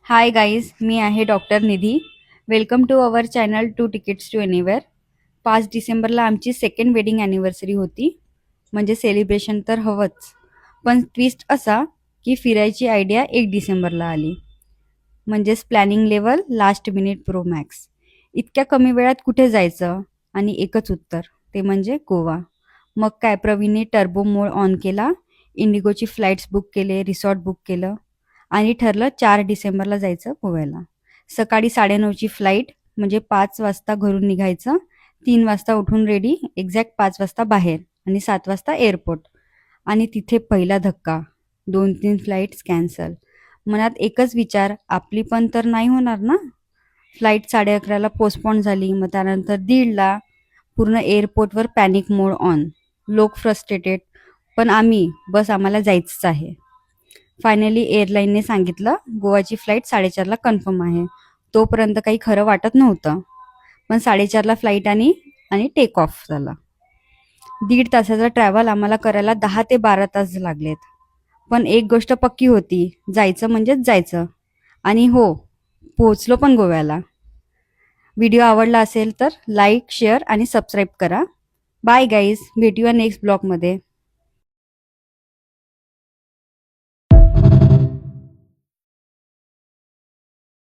हाय guys, मी आहे doctor Nidhi. Welcome to our channel two tickets to anywhere. 5 डिसेंबरला आमची सेकंड वेडिंग ॲनिव्हर्सरी होती. म्हणजे सेलिब्रेशन तर हवंच, पण ट्विस्ट असा की फिरायची आयडिया 1 डिसेंबरला आली. म्हणजेच planning level last minute pro max. इतक्या कमी वेळात कुठे जायचं आणि एकच उत्तर, ते म्हणजे गोवा. मग काय, प्रवीणने टर्बो मोड ऑन केला, इंडिगोची फ्लाईट्स बुक केले, रिसॉर्ट बुक केलं आणि ठरलं 4 डिसेंबरला जायचं गोव्याला. सकाळी 9:30ची फ्लाईट, म्हणजे 5 वाजता घरून निघायचं, 3 वाजता उठून रेडी, एक्झॅक्ट 5 वाजता बाहेर आणि 7 वाजता एअरपोर्ट. आणि तिथे पहिला धक्का, 2-3 फ्लाईट्स कॅन्सल. मनात एकच विचार, आपली पण तर नाही होणार ना. फ्लाईट 11:30ला पोस्टपोन झाली, मग त्यानंतर 1:30ला. पूर्ण एअरपोर्टवर पॅनिक मोड ऑन, लोक फ्रस्ट्रेटेड, पण आम्ही बस आम्हाला जायचंच आहे. फायनली एअरलाईनने सांगितलं गोवाची फ्लाईट 4:30ला कन्फर्म आहे. तोपर्यंत काही खरं वाटत नव्हतं, पण 4:30ला फ्लाईट आणि टेक ऑफ झाला. 1.5 तासाचा ट्रॅव्हल आम्हाला करायला 10 ते 12 तास लागलेत. पण एक गोष्ट पक्की होती, जायचं म्हणजेच जायचं. आणि हो, पोहोचलो पण गोव्याला. व्हिडिओ आवडला असेल तर लाईक, शेअर आणि सबस्क्राईब करा. बाय गाईज, भेटूया नेक्स्ट ब्लॉगमध्ये.